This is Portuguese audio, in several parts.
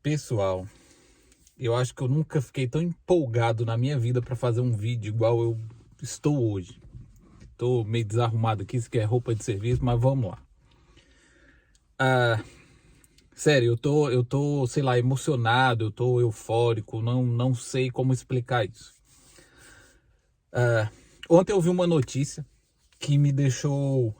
Pessoal, eu acho que eu nunca fiquei tão empolgado na minha vida para fazer um vídeo igual eu estou hoje. Estou meio desarrumado aqui, isso que é roupa de serviço, mas vamos lá. Sério, eu tô, sei lá, emocionado, eu tô eufórico, não sei como explicar isso. Ontem eu vi uma notícia que me deixou.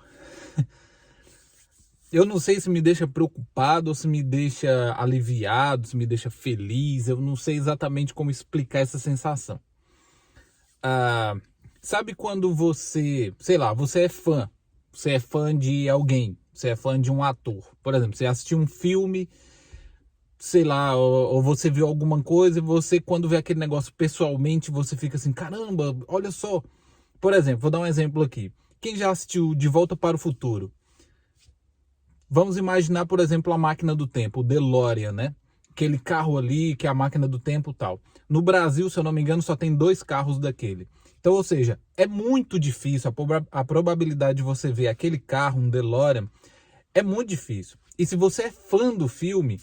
Eu não sei se me deixa preocupado ou se me deixa aliviado, se me deixa feliz, eu não sei exatamente como explicar essa sensação. Sabe quando você, sei lá, você é fã de alguém, você é fã de um ator. Por exemplo, você assistiu um filme, sei lá, ou você viu alguma coisa e você, quando vê aquele negócio pessoalmente, você fica assim, caramba, olha só. Por exemplo, vou dar um exemplo aqui. Quem já assistiu De Volta para o Futuro? Vamos imaginar, por exemplo, a máquina do tempo, o DeLorean, né? Aquele carro ali que é a máquina do tempo e tal. No Brasil, se eu não me engano, só tem 2 carros daquele. Então, ou seja, é muito difícil, a probabilidade de você ver aquele carro, um DeLorean, é muito difícil. E se você é fã do filme,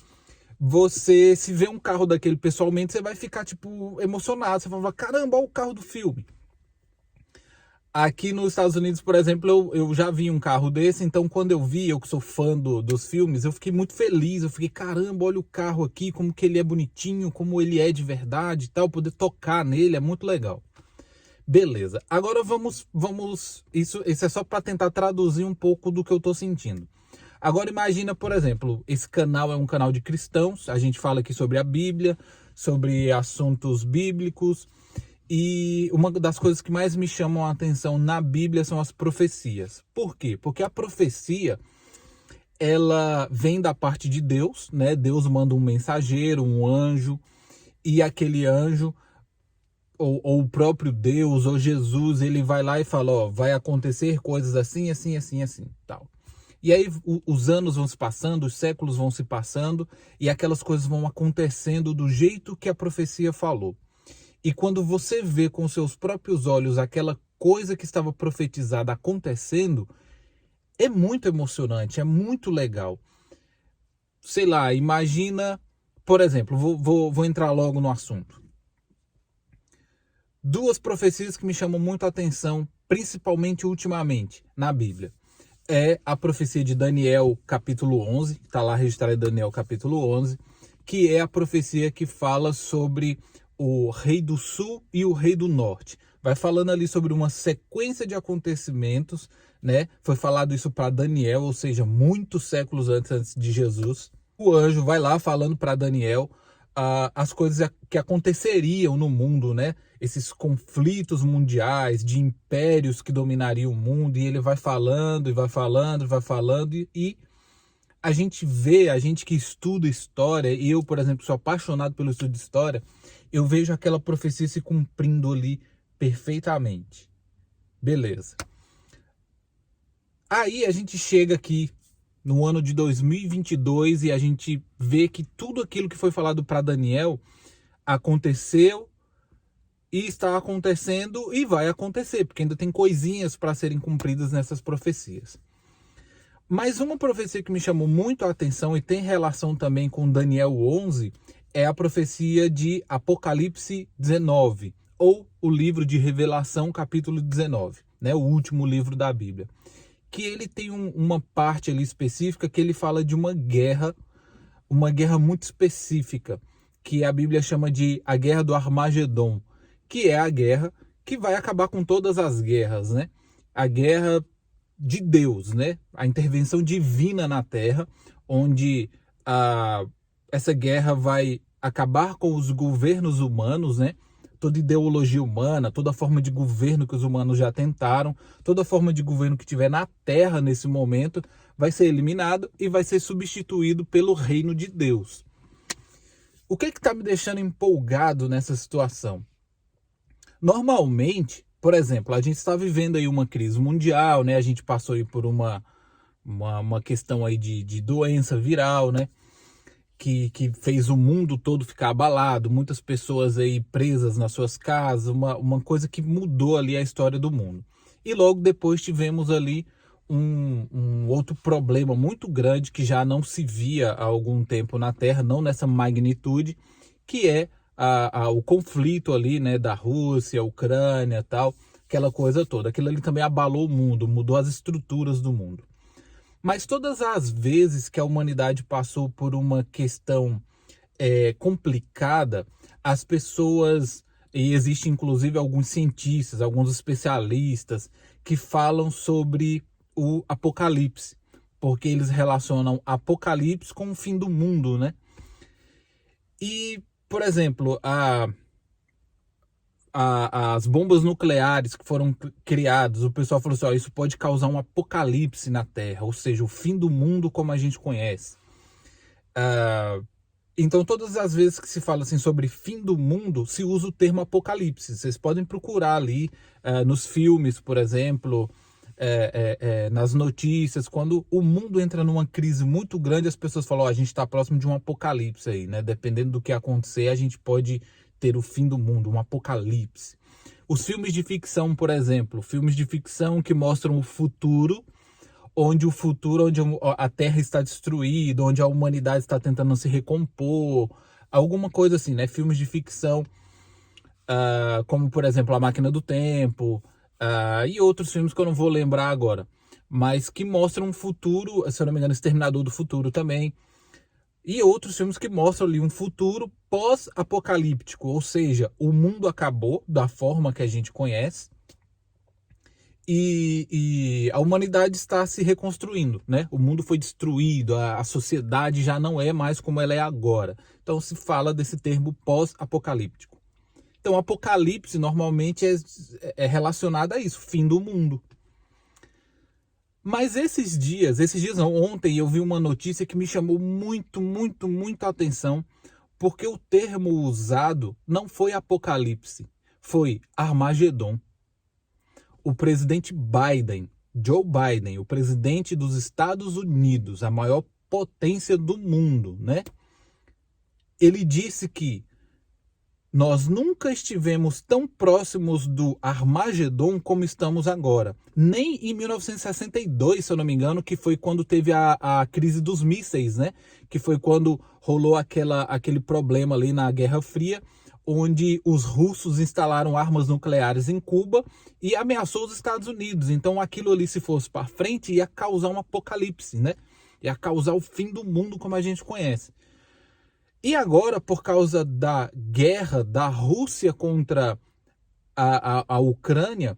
você, se vê um carro daquele pessoalmente, você vai ficar, tipo, emocionado. Você vai falar, caramba, olha o carro do filme. Aqui nos Estados Unidos, por exemplo, eu já vi um carro desse, então quando eu vi, eu que sou fã dos filmes, eu fiquei muito feliz, eu fiquei, caramba, olha o carro aqui, como que ele é bonitinho, como ele é de verdade e tal, poder tocar nele é muito legal. Beleza, agora isso é só para tentar traduzir um pouco do que eu tô sentindo. Agora imagina, por exemplo, esse canal é um canal de cristãos, a gente fala aqui sobre a Bíblia, sobre assuntos bíblicos, e uma das coisas que mais me chamam a atenção na Bíblia são as profecias. Por quê? Porque a profecia, ela vem da parte de Deus, né? Deus manda um mensageiro, um anjo, e aquele anjo, ou o próprio Deus, ou Jesus, ele vai lá e fala, ó, vai acontecer coisas assim, assim, assim, assim, tal. E aí os anos vão se passando, os séculos vão se passando, e aquelas coisas vão acontecendo do jeito que a profecia falou. E quando você vê com seus próprios olhos aquela coisa que estava profetizada acontecendo, é muito emocionante, é muito legal. Sei lá, imagina, por exemplo, vou entrar logo no assunto. 2 profecias que me chamam muito a atenção, principalmente ultimamente, na Bíblia. É a profecia de Daniel, capítulo 11, está lá registrado em Daniel, capítulo 11, que é a profecia que fala sobre o rei do sul e o rei do norte. Vai falando ali sobre uma sequência de acontecimentos, né? Foi falado isso para Daniel, ou seja, muitos séculos antes de Jesus. O anjo vai lá falando para Daniel as coisas que aconteceriam no mundo, né? Esses conflitos mundiais de impérios que dominariam o mundo, e ele vai falando, e vai falando, e vai falando, e a gente vê, a gente que estuda história, e eu, por exemplo, sou apaixonado pelo estudo de história, eu vejo aquela profecia se cumprindo ali perfeitamente. Beleza. Aí a gente chega aqui no ano de 2022 e a gente vê que tudo aquilo que foi falado para Daniel aconteceu e está acontecendo e vai acontecer, porque ainda tem coisinhas para serem cumpridas nessas profecias. Mas uma profecia que me chamou muito a atenção e tem relação também com Daniel 11 é a profecia de Apocalipse 19, ou o livro de Revelação, capítulo 19, né, o último livro da Bíblia. Que ele tem uma parte ali específica que ele fala de uma guerra muito específica, que a Bíblia chama de a Guerra do Armagedon, que é a guerra que vai acabar com todas as guerras, né? A guerra de Deus, né? A intervenção divina na Terra, onde essa guerra vai acabar com os governos humanos, né? Toda ideologia humana, toda forma de governo que os humanos já tentaram, toda forma de governo que tiver na Terra nesse momento, vai ser eliminado e vai ser substituído pelo reino de Deus. O que está me deixando empolgado nessa situação? Normalmente, por exemplo, a gente está vivendo aí uma crise mundial, né? A gente passou aí por uma questão aí de doença viral, né? Que fez o mundo todo ficar abalado, muitas pessoas aí presas nas suas casas, uma coisa que mudou ali a história do mundo. E logo depois tivemos ali um outro problema muito grande que já não se via há algum tempo na Terra, não nessa magnitude, que é o conflito ali, né, da Rússia, Ucrânia, tal, aquela coisa toda. Aquilo ali também abalou o mundo, mudou as estruturas do mundo. Mas todas as vezes que a humanidade passou por uma questão complicada, as pessoas, e existem inclusive alguns cientistas, alguns especialistas que falam sobre o apocalipse, porque eles relacionam apocalipse com o fim do mundo, né? E, por exemplo, as bombas nucleares que foram criadas, o pessoal falou assim, ó, isso pode causar um apocalipse na Terra, ou seja, o fim do mundo como a gente conhece. Então, todas as vezes que se fala assim sobre fim do mundo, se usa o termo apocalipse. Vocês podem procurar ali nos filmes, por exemplo, nas notícias, quando o mundo entra numa crise muito grande, as pessoas falam, a gente está próximo de um apocalipse aí, né? Dependendo do que acontecer, a gente pode ter o fim do mundo, um apocalipse. Os filmes de ficção, por exemplo, filmes de ficção que mostram o futuro, onde a Terra está destruída, onde a humanidade está tentando se recompor, alguma coisa assim, né? Filmes de ficção, como por exemplo A Máquina do Tempo, e outros filmes que eu não vou lembrar agora, mas que mostram um futuro, se eu não me engano, Exterminador do Futuro também, e outros filmes que mostram ali um futuro pós-apocalíptico, ou seja, o mundo acabou da forma que a gente conhece, e a humanidade está se reconstruindo, né? O mundo foi destruído, a sociedade já não é mais como ela é agora. Então se fala desse termo pós-apocalíptico. Então apocalipse normalmente é relacionado a isso, fim do mundo. Mas esses dias não, ontem eu vi uma notícia que me chamou muito, muito, muito a atenção, porque o termo usado não foi apocalipse, foi Armagedon. O presidente Biden, Joe Biden, o presidente dos Estados Unidos, a maior potência do mundo, né? Ele disse que nós nunca estivemos tão próximos do Armagedon como estamos agora. Nem em 1962, se eu não me engano, que foi quando teve a crise dos mísseis, né? Que foi quando rolou aquele problema ali na Guerra Fria, onde os russos instalaram armas nucleares em Cuba e ameaçou os Estados Unidos. Então aquilo ali, se fosse para frente, ia causar um apocalipse, né? Ia causar o fim do mundo como a gente conhece. E agora, por causa da guerra da Rússia contra a Ucrânia,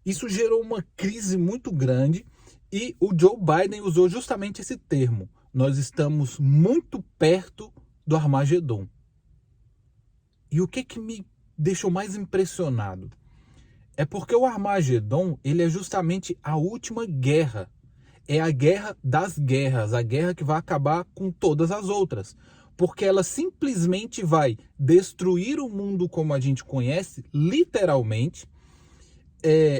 isso gerou uma crise muito grande e o Joe Biden usou justamente esse termo. Nós estamos muito perto do Armagedon. E o que me deixou mais impressionado é porque o Armagedon, ele é justamente a última guerra. É a guerra das guerras, a guerra que vai acabar com todas as outras. Porque ela simplesmente vai destruir o mundo como a gente conhece, literalmente,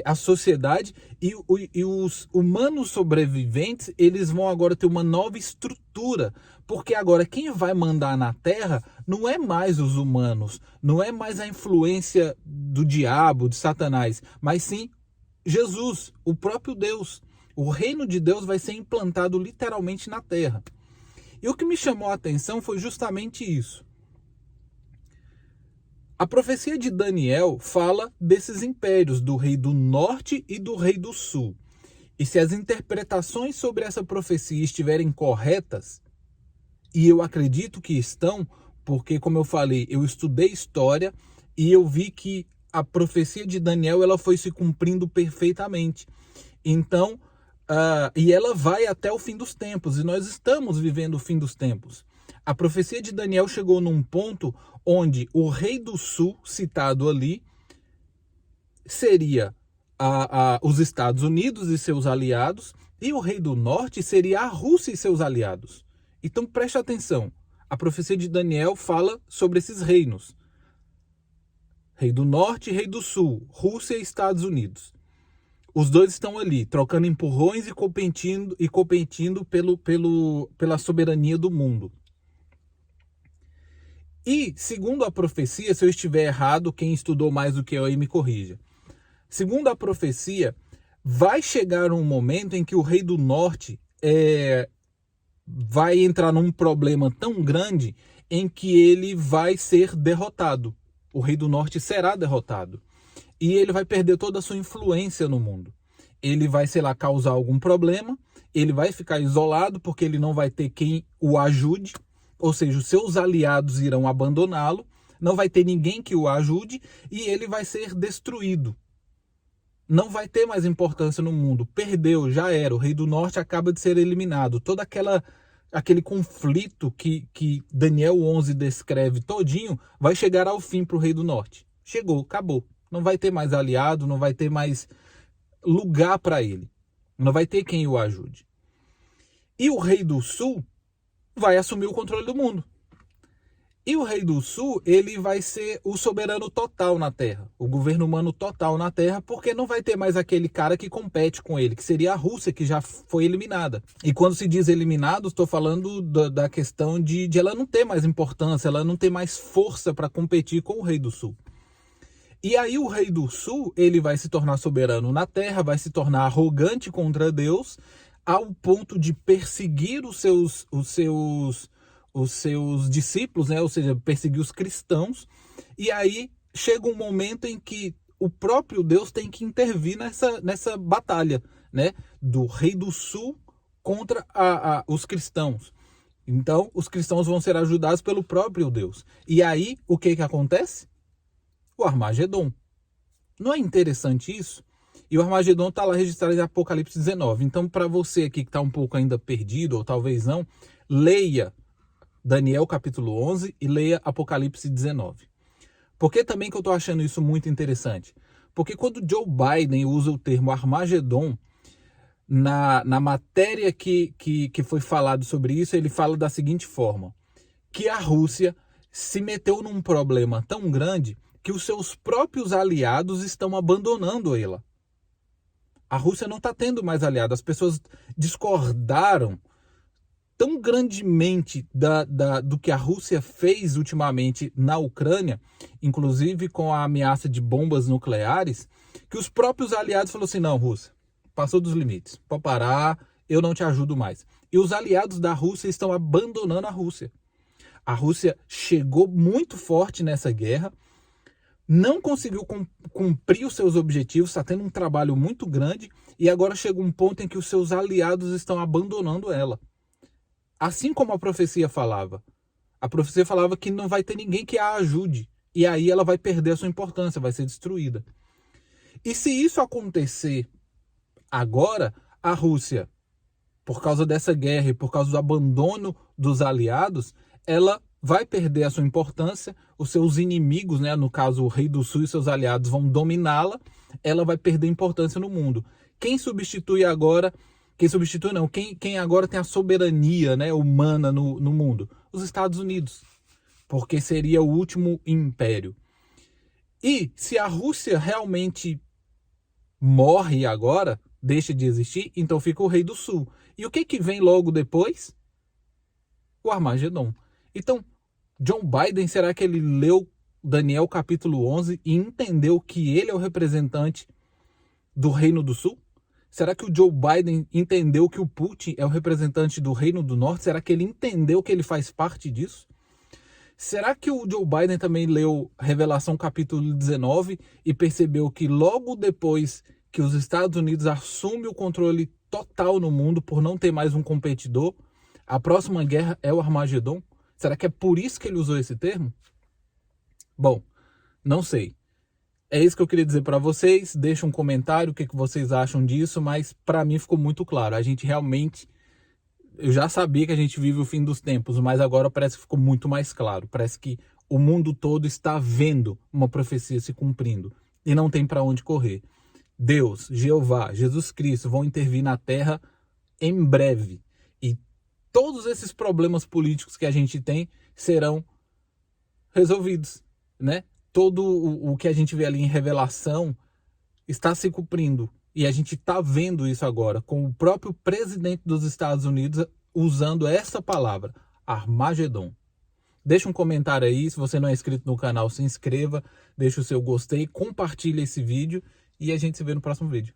a sociedade, e os humanos sobreviventes, eles vão agora ter uma nova estrutura, porque agora quem vai mandar na Terra não é mais os humanos, não é mais a influência do diabo, de Satanás, mas sim Jesus, o próprio Deus. O reino de Deus vai ser implantado literalmente na Terra. E o que me chamou a atenção foi justamente isso. A profecia de Daniel fala desses impérios, do rei do norte e do rei do sul. E se as interpretações sobre essa profecia estiverem corretas, e eu acredito que estão, porque, como eu falei, eu estudei história e eu vi que a profecia de Daniel ela foi se cumprindo perfeitamente. Então, e ela vai até o fim dos tempos, e nós estamos vivendo o fim dos tempos. A profecia de Daniel chegou num ponto onde o rei do sul, citado ali, seria os Estados Unidos e seus aliados, e o rei do norte seria a Rússia e seus aliados. Então preste atenção, a profecia de Daniel fala sobre esses reinos. Rei do norte e rei do sul, Rússia e Estados Unidos. Os dois estão ali, trocando empurrões e competindo pela soberania do mundo. E, segundo a profecia, se eu estiver errado, quem estudou mais do que eu aí me corrija. Segundo a profecia, vai chegar um momento em que o Rei do Norte vai entrar num problema tão grande em que ele vai ser derrotado. O Rei do Norte será derrotado. E ele vai perder toda a sua influência no mundo. Ele vai, sei lá, causar algum problema, ele vai ficar isolado porque ele não vai ter quem o ajude, ou seja, os seus aliados irão abandoná-lo, não vai ter ninguém que o ajude e ele vai ser destruído. Não vai ter mais importância no mundo. Perdeu, já era. O Rei do Norte acaba de ser eliminado. Todo aquele conflito que Daniel 11 descreve todinho vai chegar ao fim para o Rei do Norte. Chegou, acabou. Não vai ter mais aliado, não vai ter mais lugar para ele. Não vai ter quem o ajude. E o Rei do Sul vai assumir o controle do mundo. E o Rei do Sul, ele vai ser o soberano total na Terra, o governo humano total na Terra, porque não vai ter mais aquele cara que compete com ele, que seria a Rússia, que já foi eliminada. E quando se diz eliminado, estou falando da questão de ela não ter mais importância, ela não ter mais força para competir com o Rei do Sul. E aí o Rei do Sul, ele vai se tornar soberano na Terra, vai se tornar arrogante contra Deus, ao ponto de perseguir os seus discípulos, né? Ou seja, perseguir os cristãos. E aí chega um momento em que o próprio Deus tem que intervir nessa batalha, né? Do Rei do Sul contra os cristãos. Então, os cristãos vão ser ajudados pelo próprio Deus. E aí, o que acontece? O Armagedon. Não é interessante isso? E o Armagedon está lá registrado em Apocalipse 19. Então, para você aqui que está um pouco ainda perdido, ou talvez não, leia Daniel capítulo 11 e leia Apocalipse 19. Por que também que eu estou achando isso muito interessante? Porque quando Joe Biden usa o termo Armagedon, na matéria que foi falado sobre isso, ele fala da seguinte forma, que a Rússia se meteu num problema tão grande que os seus próprios aliados estão abandonando ela. A Rússia não está tendo mais aliados. As pessoas discordaram tão grandemente do que a Rússia fez ultimamente na Ucrânia, inclusive com a ameaça de bombas nucleares, que os próprios aliados falaram assim, não, Rússia, passou dos limites, pode parar, eu não te ajudo mais. E os aliados da Rússia estão abandonando a Rússia. A Rússia chegou muito forte nessa guerra, não conseguiu cumprir os seus objetivos, está tendo um trabalho muito grande e agora chega um ponto em que os seus aliados estão abandonando ela. Assim como a profecia falava. A profecia falava que não vai ter ninguém que a ajude e aí ela vai perder a sua importância, vai ser destruída. E se isso acontecer agora, a Rússia, por causa dessa guerra e por causa do abandono dos aliados, ela vai perder a sua importância, os seus inimigos, né, no caso o Rei do Sul e seus aliados, vão dominá-la, ela vai perder importância no mundo. Quem substitui agora, quem agora tem a soberania, né, humana no mundo? Os Estados Unidos, porque seria o último império. E se a Rússia realmente morre agora, deixa de existir, então fica o Rei do Sul. E o que vem logo depois? O Armagedon. Então, John Biden, será que ele leu Daniel capítulo 11 e entendeu que ele é o representante do Reino do Sul? Será que o Joe Biden entendeu que o Putin é o representante do Reino do Norte? Será que ele entendeu que ele faz parte disso? Será que o Joe Biden também leu Revelação capítulo 19 e percebeu que logo depois que os Estados Unidos assumem o controle total no mundo por não ter mais um competidor, a próxima guerra é o Armagedon? Será que é por isso que ele usou esse termo? Bom, não sei. É isso que eu queria dizer para vocês. Deixa um comentário o que vocês acham disso, mas para mim ficou muito claro. A gente realmente... Eu já sabia que a gente vive o fim dos tempos, mas agora parece que ficou muito mais claro. Parece que o mundo todo está vendo uma profecia se cumprindo e não tem para onde correr. Deus, Jeová, Jesus Cristo vão intervir na Terra em breve. E todos esses problemas políticos que a gente tem serão resolvidos, né? Todo o que a gente vê ali em Revelação está se cumprindo. E a gente está vendo isso agora, com o próprio presidente dos Estados Unidos usando essa palavra, Armagedon. Deixa um comentário aí, se você não é inscrito no canal, se inscreva, deixa o seu gostei, compartilha esse vídeo e a gente se vê no próximo vídeo.